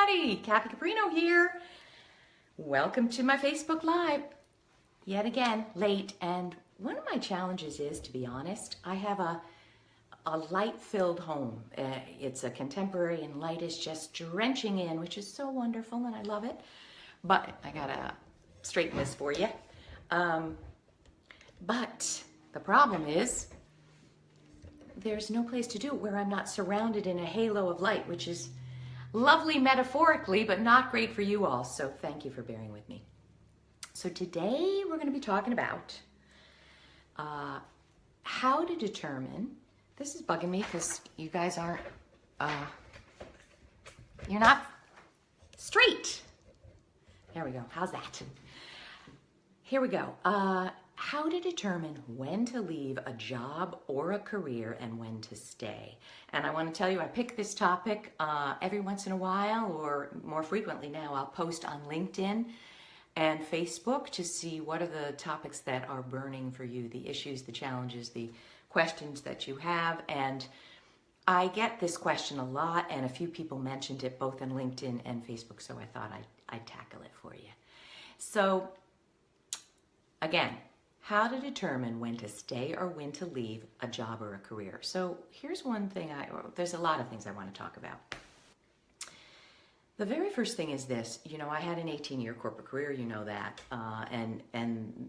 everybody, Kathy Caprino here. Welcome to my Facebook Live. Yet again, late, and one of my challenges is, to be honest, I have a light-filled home. It's a contemporary and light is just drenching in, which is so wonderful and I love it. But I gotta straighten this for you. But the problem is, there's no place to do it where I'm not surrounded in a halo of light, which is lovely metaphorically, but not great for you all. So thank you for bearing with me. So today we're going to be talking about how to determine, this is bugging me because you guys aren't, you're not straight. There we go. How's that? Here we go. How to determine when to leave a job or a career and when to stay. And I want to tell you, I pick this topic every once in a while, or more frequently now, I'll post on LinkedIn and Facebook to see what are the topics that are burning for you, the issues, the challenges, the questions that you have. And I get this question a lot, and a few people mentioned it both on LinkedIn and Facebook, so I thought I'd tackle it for you. So, again, how to determine when to stay or when to leave a job or a career. So here's one thing, there's a lot of things I want to talk about. The very first thing is this, I had an 18-year corporate career, you know that, and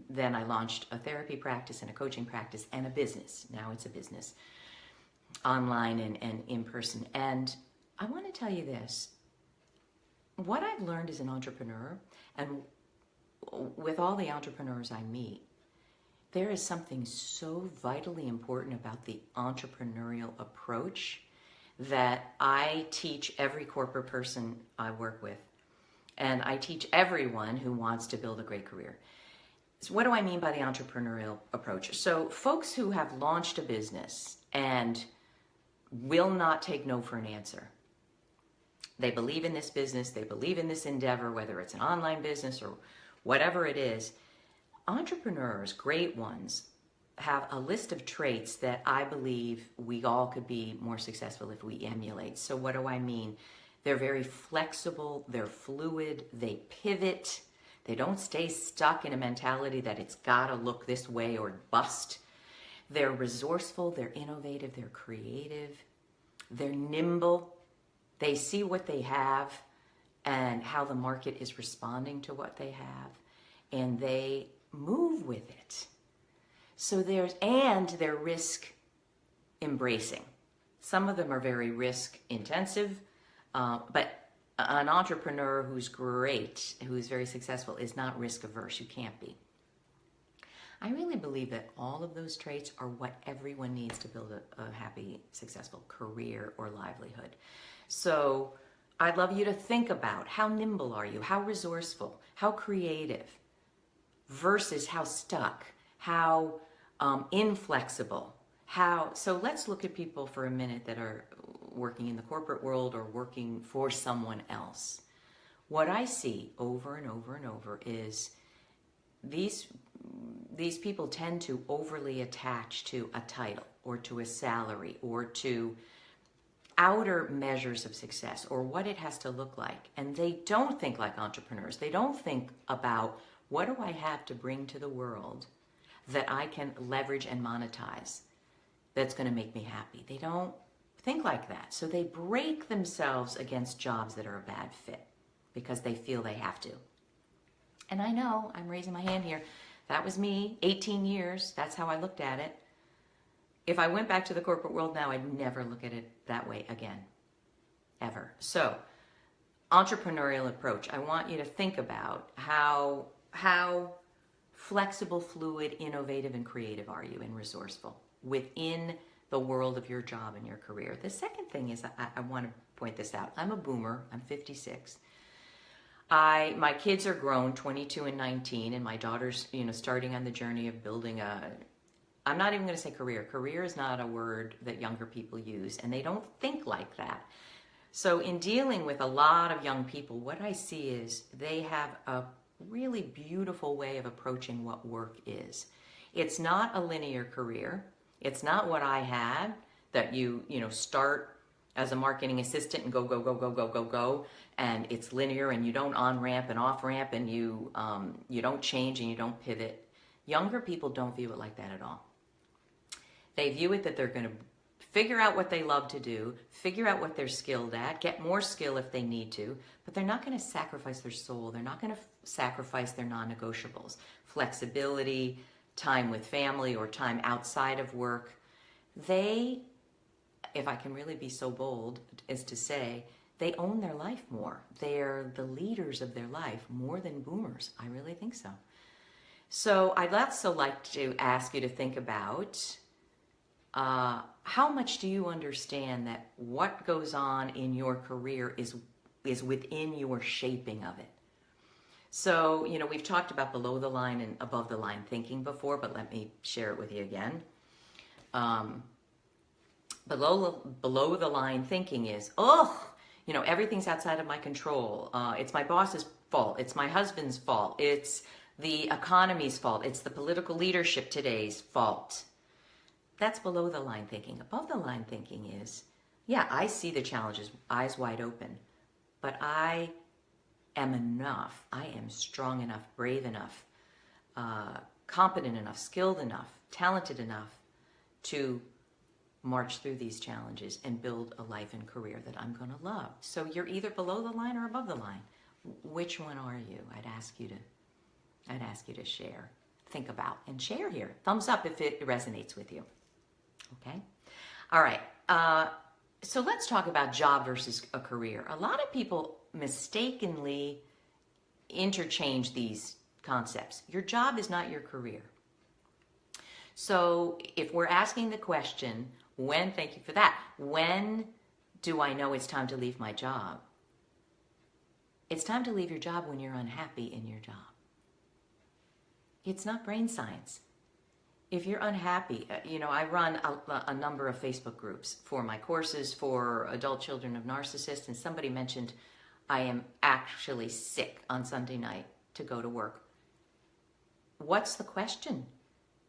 then I launched a therapy practice and a coaching practice and a business. Now it's a business, online and in person. And I want to tell you this, what I've learned as an entrepreneur, and with all the entrepreneurs I meet, there is something so vitally important about the entrepreneurial approach that I teach every corporate person I work with. And I teach everyone who wants to build a great career. So what do I mean by the entrepreneurial approach? So folks who have launched a business and will not take no for an answer. They believe in this business, they believe in this endeavor, whether it's an online business or whatever it is. Entrepreneurs, great ones, have a list of traits that I believe we all could be more successful if we emulate. So what do I mean? They're very flexible, they're fluid, they pivot, they don't stay stuck in a mentality that it's gotta look this way or bust. They're resourceful, they're innovative, they're creative, they're nimble, they see what they have and how the market is responding to what they have, and they move with it. So they're risk embracing. Some of them are very risk intensive, but an entrepreneur who's great, who's very successful, is not risk averse. You can't be. I really believe that all of those traits are what everyone needs to build a happy, successful career or livelihood. So I'd love you to think about how nimble are you, how resourceful, how creative, versus how stuck, how inflexible, so let's look at people for a minute that are working in the corporate world or working for someone else. What I see over and over and over is these people tend to overly attach to a title or to a salary or to outer measures of success or what it has to look like. And they don't think like entrepreneurs. They don't think about, what do I have to bring to the world that I can leverage and monetize that's going to make me happy? They don't think like that. So they break themselves against jobs that are a bad fit because they feel they have to. And I know, I'm raising my hand here, that was me, 18 years, that's how I looked at it. If I went back to the corporate world now, I'd never look at it that way again, ever. So, entrepreneurial approach, I want you to think about how flexible, fluid, innovative, and creative are you and resourceful within the world of your job and your career. The second thing is, I want to point this out. I'm a boomer. I'm 56. My kids are grown, 22 and 19, and my daughter's, starting on the journey of building I'm not even going to say career. Career is not a word that younger people use, and they don't think like that. So in dealing with a lot of young people, what I see is they have a really beautiful way of approaching what work is. It's not a linear career. It's not what I had, that you start as a marketing assistant and go, go, go, go, go, go, go, and it's linear and you don't on-ramp and off-ramp and you don't change and you don't pivot. Younger people don't view it like that at all. They view it that they're going to figure out what they love to do, figure out what they're skilled at, get more skill if they need to, but they're not going to sacrifice their soul. They're not going to sacrifice their non-negotiables. Flexibility, time with family or time outside of work. They, if I can really be so bold as to say, they own their life more. They're the leaders of their life more than boomers. I really think so. So I'd also like to ask you to think about how much do you understand that what goes on in your career is within your shaping of it? So, we've talked about below the line and above the line thinking before, but let me share it with you again. Below the line thinking is, everything's outside of my control. It's my boss's fault. It's my husband's fault. It's the economy's fault. It's the political leadership today's fault. That's below the line thinking. Above the line thinking is, yeah, I see the challenges, eyes wide open, but I am enough. I am strong enough, brave enough, competent enough, skilled enough, talented enough to march through these challenges and build a life and career that I'm going to love. So you're either below the line or above the line. Which one are you? I'd ask you to share, think about, and share here. Thumbs up if it resonates with you. Okay. All right. So let's talk about job versus a career. A lot of people mistakenly interchange these concepts. Your job is not your career. So if we're asking the question, thank you for that, when do I know it's time to leave my job? It's time to leave your job when you're unhappy in your job. It's not brain science. If you're unhappy, I run a number of Facebook groups for my courses for adult children of narcissists, and somebody mentioned I am actually sick on Sunday night to go to work. What's the question?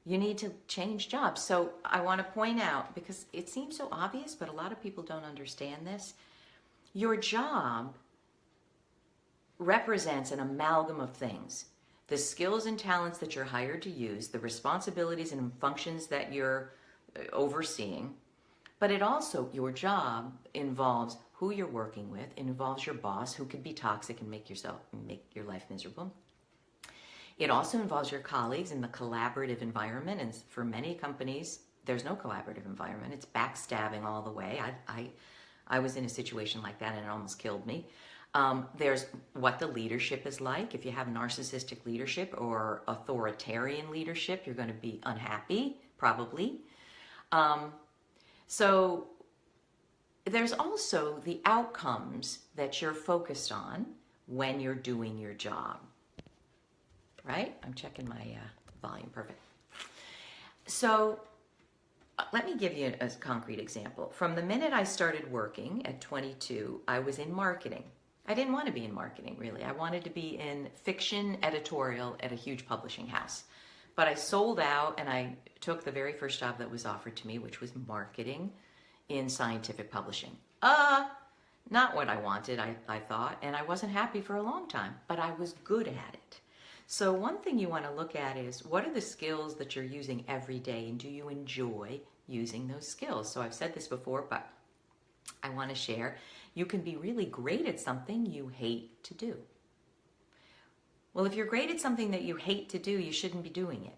You need to change jobs. So I want to point out, because it seems so obvious, but a lot of people don't understand this. Your job represents an amalgam of things. The skills and talents that you're hired to use, the responsibilities and functions that you're overseeing, but it also, your job involves who you're working with, it involves your boss, who can be toxic and make your life miserable. It also involves your colleagues in the collaborative environment, and for many companies, there's no collaborative environment. It's backstabbing all the way. I was in a situation like that and it almost killed me. There's what the leadership is like. If you have narcissistic leadership or authoritarian leadership, you're going to be unhappy, probably. So there's also the outcomes that you're focused on when you're doing your job. Right? I'm checking my volume. Perfect. So let me give you a concrete example. From the minute I started working at 22, I was in marketing. I didn't want to be in marketing, really. I wanted to be in fiction editorial at a huge publishing house. But I sold out and I took the very first job that was offered to me, which was marketing in scientific publishing. Not what I wanted, I thought, and I wasn't happy for a long time, but I was good at it. So one thing you want to look at is, what are the skills that you're using every day, and do you enjoy using those skills? So I've said this before, but I want to share. You can be really great at something you hate to do. Well, if you're great at something that you hate to do, you shouldn't be doing it.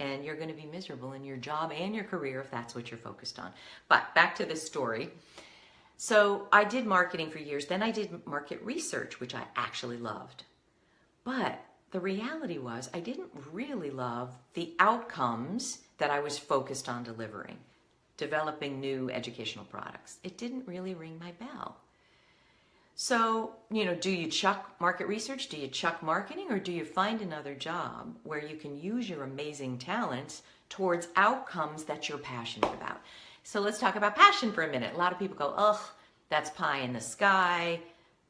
And you're going to be miserable in your job and your career if that's what you're focused on. But back to this story. So I did marketing for years. Then I did market research, which I actually loved. But the reality was I didn't really love the outcomes that I was focused on delivering, developing new educational products. It didn't really ring my bell. So, do you chuck market research? Do you chuck marketing? Or do you find another job where you can use your amazing talents towards outcomes that you're passionate about? So let's talk about passion for a minute. A lot of people go, ugh, that's pie in the sky.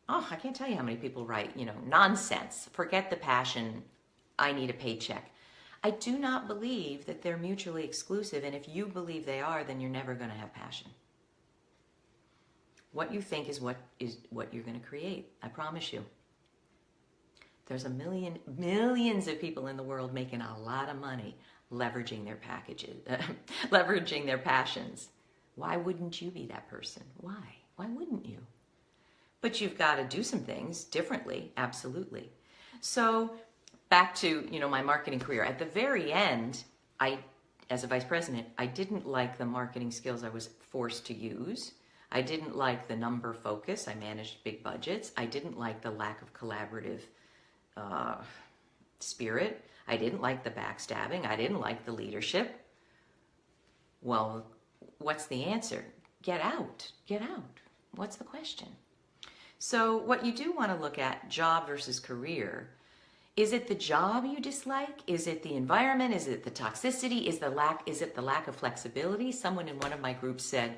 Oh, I can't tell you how many people write, nonsense. Forget the passion. I need a paycheck. I do not believe that they're mutually exclusive. And if you believe they are, then you're never going to have passion. What you think is what you're going to create. I promise you. There's millions of people in the world making a lot of money leveraging their packages, leveraging their passions. Why wouldn't you be that person? Why? Why wouldn't you? But you've got to do some things differently, absolutely. So back to, my marketing career. At the very end, as a vice president, I didn't like the marketing skills I was forced to use. I didn't like the number focus. I managed big budgets. I didn't like the lack of collaborative spirit. I didn't like the backstabbing. I didn't like the leadership. Well, what's the answer? Get out. Get out. What's the question? So what you do want to look at, job versus career. Is it the job you dislike? Is it the environment? Is it the toxicity? Is it the lack of flexibility? Someone in one of my groups said,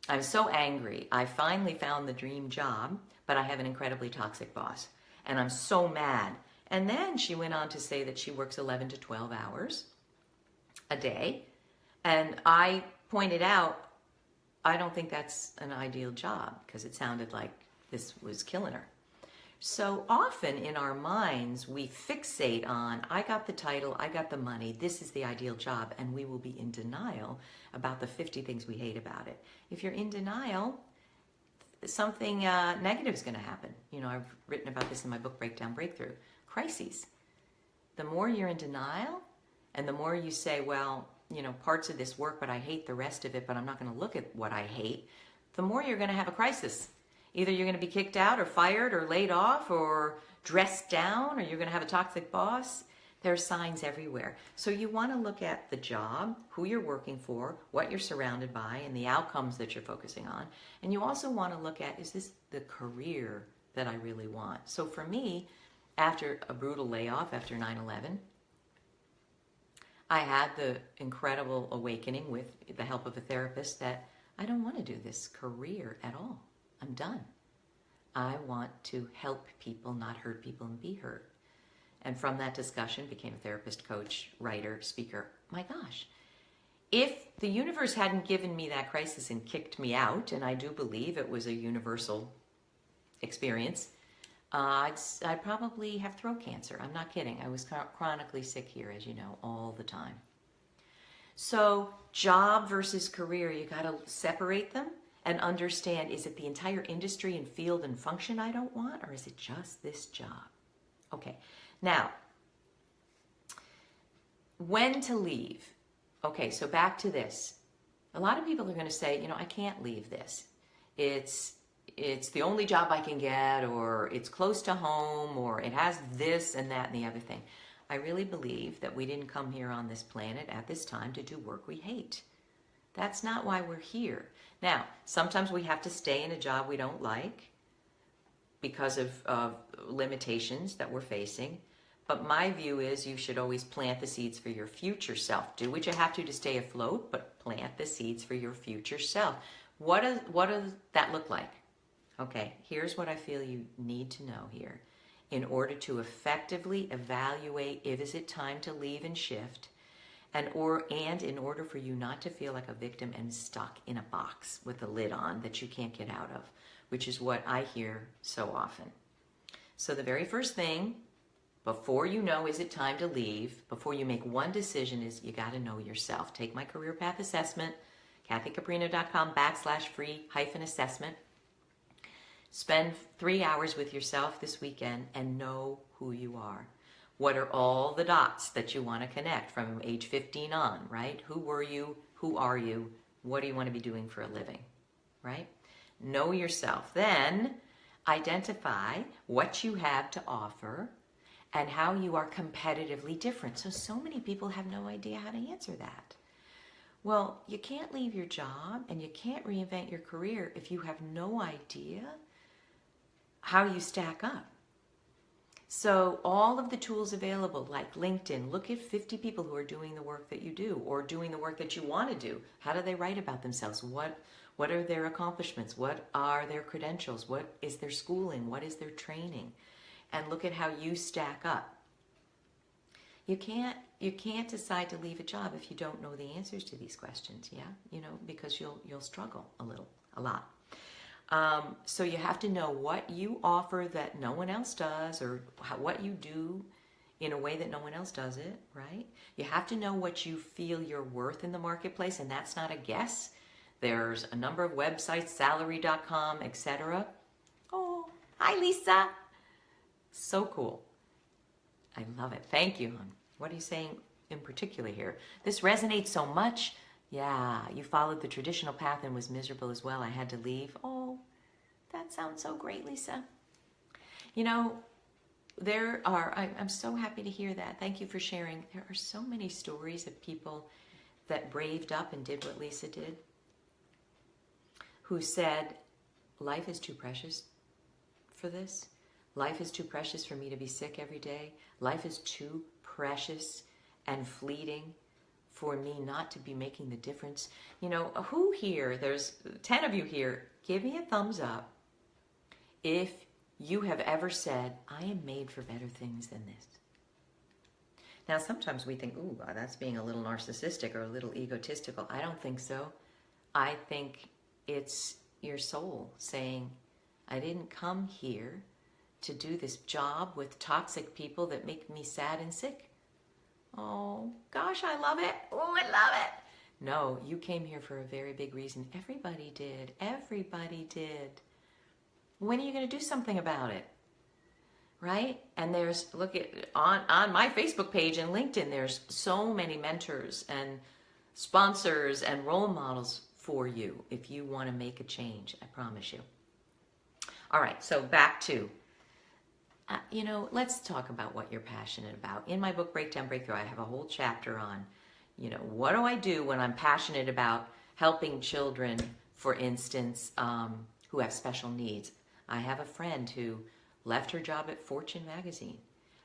I'm so angry. I finally found the dream job, but I have an incredibly toxic boss. And I'm so mad. And then she went on to say that she works 11 to 12 hours a day. And I pointed out, I don't think that's an ideal job, because it sounded like this was killing her. So often in our minds, we fixate on, I got the title, I got the money, this is the ideal job, and we will be in denial about the 50 things we hate about it. If you're in denial, something negative is going to happen. I've written about this in my book, Breakdown Breakthrough. Crises. The more you're in denial, and the more you say, well, parts of this work, but I hate the rest of it, but I'm not going to look at what I hate, the more you're going to have a crisis. Either you're going to be kicked out or fired or laid off or dressed down, or you're going to have a toxic boss. There are signs everywhere. So you want to look at the job, who you're working for, what you're surrounded by, and the outcomes that you're focusing on. And you also want to look at, is this the career that I really want? So for me, after a brutal layoff after 9/11, I had the incredible awakening with the help of a therapist that I don't want to do this career at all. I'm done. I want to help people, not hurt people and be hurt. And from that discussion, became a therapist, coach, writer, speaker. My gosh, if the universe hadn't given me that crisis and kicked me out, and I do believe it was a universal experience, I'd probably have throat cancer. I'm not kidding. I was chronically sick here, as you know, all the time. So job versus career, you got to separate them and understand, is it the entire industry and field and function I don't want, or is it just this job? Okay, now, when to leave? Okay, so back to this. A lot of people are going to say, I can't leave this. It's the only job I can get, or it's close to home, or it has this and that and the other thing. I really believe that we didn't come here on this planet at this time to do work we hate. That's not why we're here. Now, sometimes we have to stay in a job we don't like because of limitations that we're facing. But my view is you should always plant the seeds for your future self. Do what you have to stay afloat, but plant the seeds for your future self. What does that look like? Okay, here's what I feel you need to know here. In order to effectively evaluate if is it time to leave and shift, and in order for you not to feel like a victim and stuck in a box with a lid on that you can't get out of, which is what I hear so often. So the very first thing, before you know is it time to leave, before you make one decision, is you got to know yourself. Take my career path assessment, kathycaprino.com/free-assessment. Spend 3 hours with yourself this weekend and know who you are. What are all the dots that you want to connect from age 15 on, right? Who were you? Who are you? What do you want to be doing for a living, right? Know yourself. Then identify what you have to offer and how you are competitively different. So many people have no idea how to answer that. Well, you can't leave your job and you can't reinvent your career if you have no idea how you stack up. So all of the tools available, like LinkedIn, look at 50 people who are doing the work that you do or doing the work that you want to do. How do they write about themselves? What are their accomplishments? What are their credentials? What is their schooling? What is their training? And look at how you stack up. You can't decide to leave a job if you don't know the answers to these questions, yeah? Because you'll struggle a lot. So you have to know what you offer that no one else does, or what you do in a way that no one else does it, right? You have to know what you feel you're worth in the marketplace, and that's not a guess. There's a number of websites, salary.com, etc. Oh, hi, Lisa. So cool. I love it. Thank you, hon. What are you saying in particular here? This resonates so much. Yeah, you followed the traditional path and was miserable as well. I had to leave. Oh, that sounds so great, Lisa. You know, I'm so happy to hear that. Thank you for sharing. There are so many stories of people that braved up and did what Lisa did, who said, life is too precious for this. Life is too precious for me to be sick every day. Life is too precious and fleeting for me not to be making the difference. You know, who here, there's 10 of you here, give me a thumbs up if you have ever said, I am made for better things than this. Now, sometimes we think, ooh, that's being a little narcissistic or a little egotistical. I don't think so. I think it's your soul saying, I didn't come here to do this job with toxic people that make me sad and sick. Oh, gosh, I love it. Oh, I love it. No, you came here for a very big reason. Everybody did. Everybody did. When are you going to do something about it? Right? And there's, look at, on my Facebook page and LinkedIn, there's so many mentors and sponsors and role models for you if you want to make a change. I promise you. All right, so back to, you know, let's talk about what you're passionate about. In my book, Breakdown Breakthrough, I have a whole chapter on, you know, what do I do when I'm passionate about helping children, for instance, who have special needs. I have a friend who left her job at Fortune magazine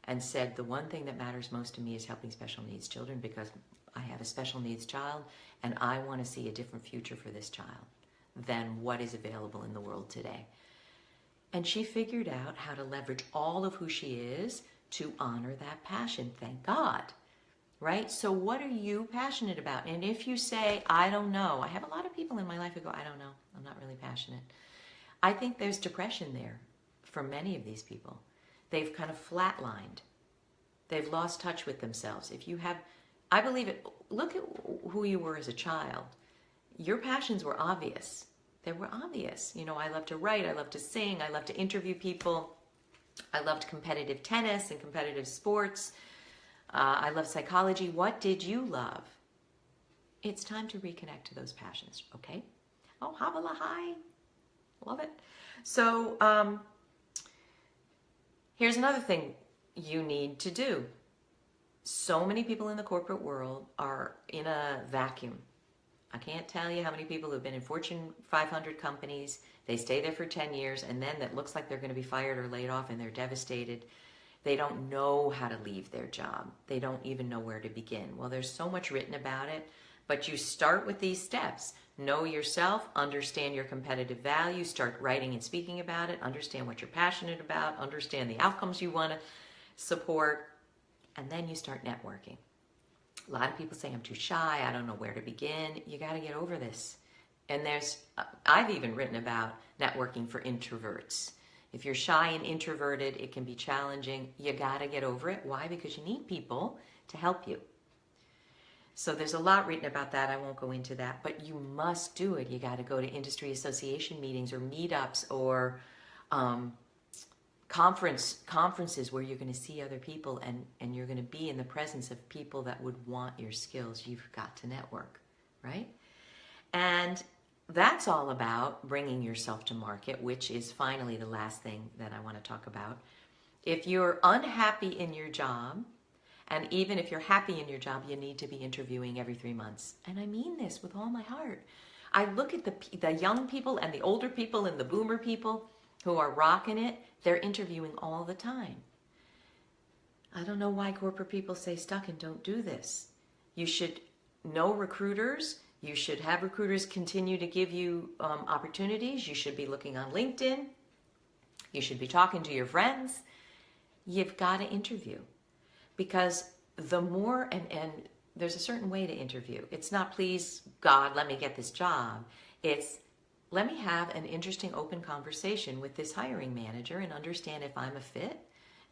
and said, the one thing that matters most to me is helping special needs children because I have a special needs child and I want to see a different future for this child than what is available in the world today. And she figured out how to leverage all of who she is to honor that passion. Thank God. Right? So what are you passionate about? And if you say, I don't know, I have a lot of people in my life who go, I don't know, I'm not really passionate. I think there's depression there for many of these people. They've kind of flatlined. They've lost touch with themselves. If you have, I believe it, look at who you were as a child. Your passions were obvious. They were obvious. You know, I love to write, I love to sing, I love to interview people. I loved competitive tennis and competitive sports. I love psychology. What did you love? It's time to reconnect to those passions, okay? Oh, Havala, hi. Love it. So here's another thing you need to do. So many people in the corporate world are in a vacuum. I can't tell you how many people who've been in Fortune 500 companies, they stay there for 10 years, and then it looks like they're going to be fired or laid off, and they're devastated. They don't know how to leave their job. They don't even know where to begin. Well, there's so much written about it, but you start with these steps. Know yourself, understand your competitive value, start writing and speaking about it, understand what you're passionate about, understand the outcomes you want to support, and then you start networking. A lot of people say, I'm too shy, I don't know where to begin. You got to get over this. And I've even written about networking for introverts. If you're shy and introverted, it can be challenging. You got to get over it. Why? Because you need people to help you. So there's a lot written about that. I won't go into that, but you must do it. You got to go to industry association meetings or meetups or conferences where you're going to see other people and you're going to be in the presence of people that would want your skills. You've got to network, right? And that's all about bringing yourself to market, which is finally the last thing that I want to talk about. If you're unhappy in your job, and even if you're happy in your job, you need to be interviewing every 3 months. And I mean this with all my heart. I look at the young people and the older people and the boomer people who are rocking it. They're interviewing all the time. I don't know why corporate people stay stuck and don't do this. You should know recruiters. You should have recruiters continue to give you opportunities. You should be looking on LinkedIn. You should be talking to your friends. You've got to interview. Because the more, and there's a certain way to interview. It's not, please, God, let me get this job. It's, let me have an interesting open conversation with this hiring manager and understand if I'm a fit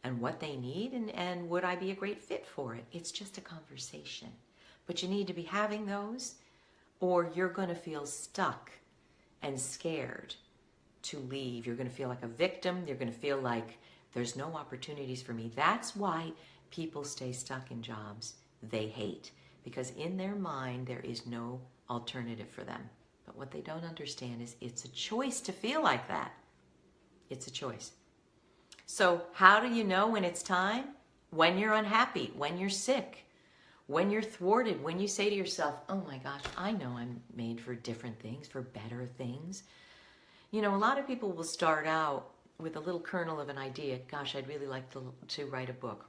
and what they need, and would I be a great fit for it. It's just a conversation. But you need to be having those, or you're going to feel stuck and scared to leave. You're going to feel like a victim. You're going to feel like there's no opportunities for me. That's why people stay stuck in jobs they hate, because in their mind there is no alternative for them. But what they don't understand is it's a choice to feel like that. It's a choice. So how do you know when it's time? When you're unhappy, when you're sick, when you're thwarted, when you say to yourself, oh my gosh, I know I'm made for different things, for better things. You know, a lot of people will start out with a little kernel of an idea. Gosh, I'd really like to write a book,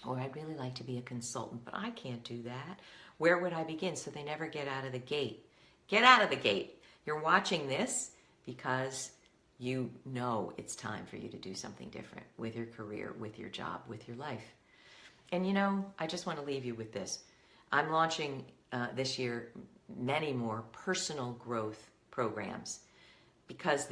or I'd really like to be a consultant, but I can't do that. Where would I begin? So they never get out of the gate. Get out of the gate. You're watching this because you know it's time for you to do something different with your career, with your job, with your life. And you know, I just want to leave you with this. I'm launching this year many more personal growth programs, because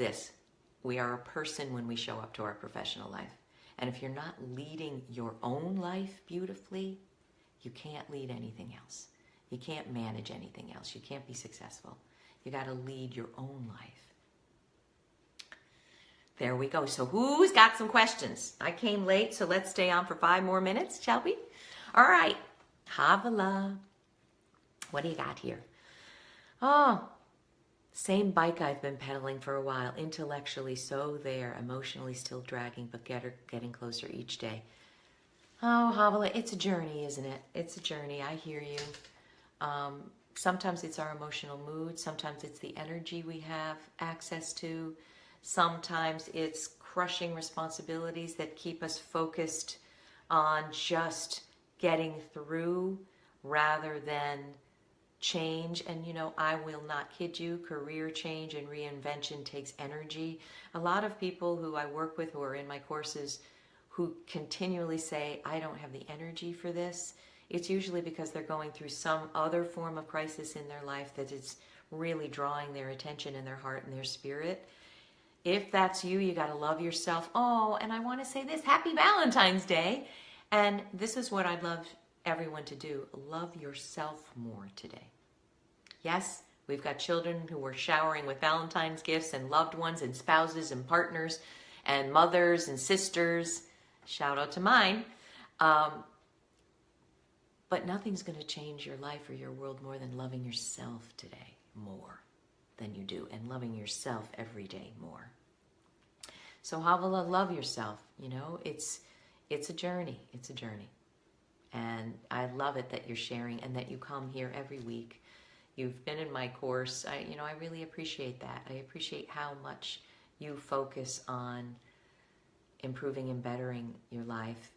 we are a person when we show up to our professional life. And if you're not leading your own life beautifully, you can't lead anything else. You can't manage anything else. You can't be successful. You got to lead your own life. There we go. So who's got some questions? I came late, so let's stay on for 5 more minutes, shall we? All right. Havala. What do you got here? Oh, same bike I've been pedaling for a while. Intellectually so there. Emotionally still dragging, but getting closer each day. Oh, Havala, it's a journey, isn't it? It's a journey. I hear you. Sometimes it's our emotional mood. Sometimes it's the energy we have access to. Sometimes it's crushing responsibilities that keep us focused on just getting through rather than change. And you know, I will not kid you, career change and reinvention takes energy. A lot of people who I work with who are in my courses who continually say, I don't have the energy for this, it's usually because they're going through some other form of crisis in their life that is really drawing their attention and their heart and their spirit. If that's you, you got to love yourself. Oh, and I want to say this, happy Valentine's Day. And this is what I'd love everyone to do. Love yourself more today. Yes, we've got children who are showering with Valentine's gifts, and loved ones and spouses and partners and mothers and sisters. Shout out to mine. But nothing's going to change your life or your world more than loving yourself today more than you do, and loving yourself every day more. So Havala, love yourself. You know, it's a journey. It's a journey. And I love it that you're sharing and that you come here every week. You've been in my course. I really appreciate that. I appreciate how much you focus on improving and bettering your life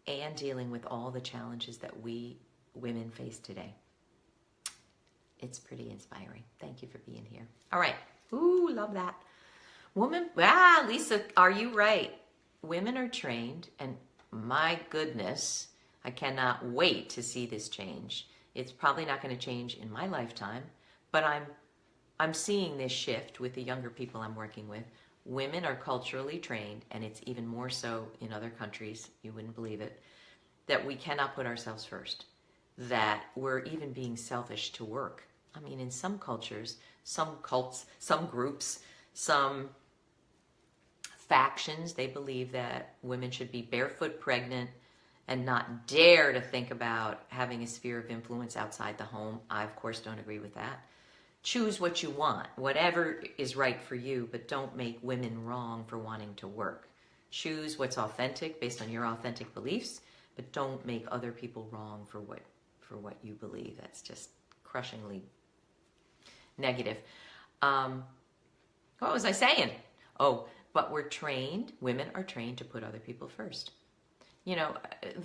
and dealing with all the challenges that we women face today. It's pretty inspiring. Thank you for being here. All right. Ooh, love that. Lisa, are you right? Women are trained, and my goodness, I cannot wait to see this change. It's probably not going to change in my lifetime, but I'm seeing this shift with the younger people I'm working with. Women are culturally trained, and it's even more so in other countries, you wouldn't believe it, that we cannot put ourselves first, that we're even being selfish to work. I mean, in some cultures, some cults, some groups, some factions, they believe that women should be barefoot pregnant and not dare to think about having a sphere of influence outside the home. I, of course, don't agree with that. Choose what you want, whatever is right for you, but don't make women wrong for wanting to work. Choose what's authentic based on your authentic beliefs, but don't make other people wrong for what you believe. That's just crushingly negative. What was I saying? Oh, but women are trained to put other people first. You know,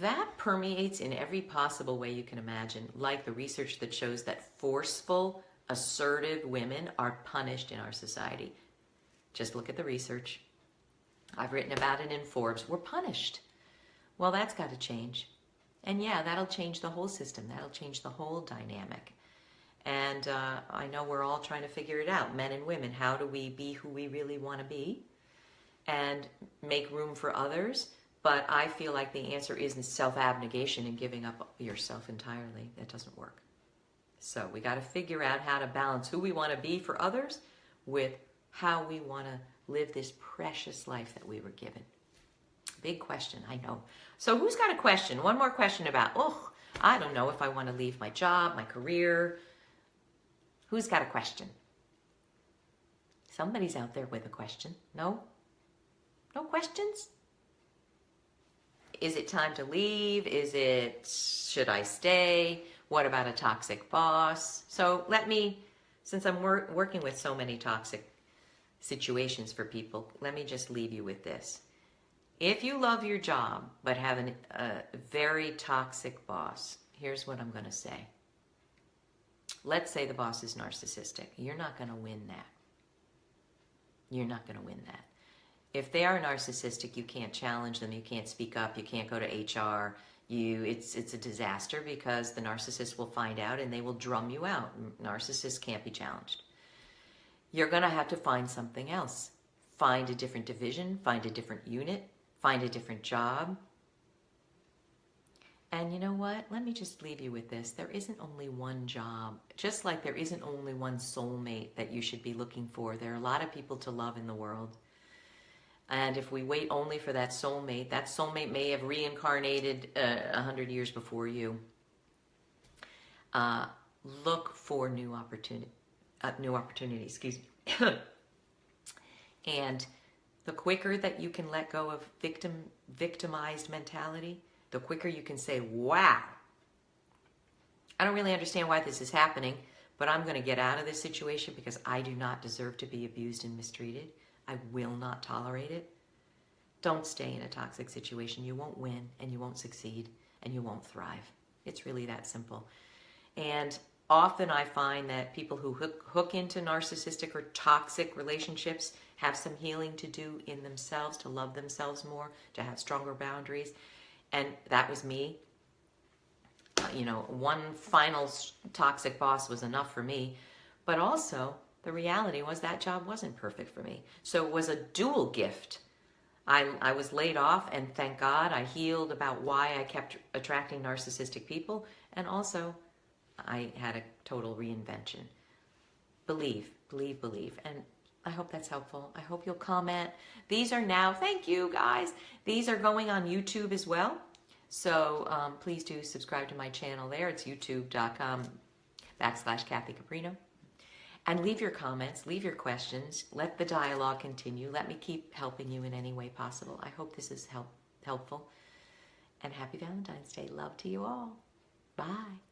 that permeates in every possible way you can imagine, like the research that shows that forceful, assertive women are punished in our society. Just look at the research. I've written about it in Forbes. We're punished. Well, that's got to change. And yeah, that'll change the whole system. That'll change the whole dynamic. And I know we're all trying to figure it out, men and women. How do we be who we really want to be and make room for others? But I feel like the answer isn't self-abnegation and giving up yourself entirely. That doesn't work. So we got to figure out how to balance who we want to be for others with how we want to live this precious life that we were given. Big question, I know. So who's got a question? One more question about, I don't know if I want to leave my job, my career. Who's got a question? Somebody's out there with a question. No? No questions? Is it time to leave? Is it, should I stay? What about a toxic boss? So since I'm working with so many toxic situations for people, let me just leave you with this. If you love your job but have a very toxic boss, here's what I'm going to say. Let's say the boss is narcissistic. You're not going to win that. You're not going to win that. If they are narcissistic, you can't challenge them. You can't speak up. You can't go to HR. It's a disaster because the narcissist will find out and they will drum you out. Narcissists can't be challenged. You're going to have to find something else. Find a different division. Find a different unit. Find a different job. And you know what? Let me just leave you with this. There isn't only one job. Just like there isn't only one soulmate that you should be looking for. There are a lot of people to love in the world. And if we wait only for that soulmate may have reincarnated 100 years before you. Look for new opportunities, excuse me. And the quicker that you can let go of victimized mentality, the quicker you can say, wow, I don't really understand why this is happening, but I'm going to get out of this situation because I do not deserve to be abused and mistreated. I will not tolerate it. Don't stay in a toxic situation. You won't win, and you won't succeed, and you won't thrive. It's really that simple. And often I find that people who hook into narcissistic or toxic relationships have some healing to do in themselves, to love themselves more, to have stronger boundaries. And that was me. One final toxic boss was enough for me. But also, the reality was that job wasn't perfect for me. So it was a dual gift. I was laid off, and thank God I healed about why I kept attracting narcissistic people. And also, I had a total reinvention. Believe, believe, believe. And I hope that's helpful. I hope you'll comment. These are now, thank you guys. These are going on YouTube as well. So please do subscribe to my channel there. It's youtube.com/Kathy Caprino. And leave your comments, leave your questions. Let the dialogue continue. Let me keep helping you in any way possible. I hope this is helpful. And happy Valentine's Day. Love to you all. Bye.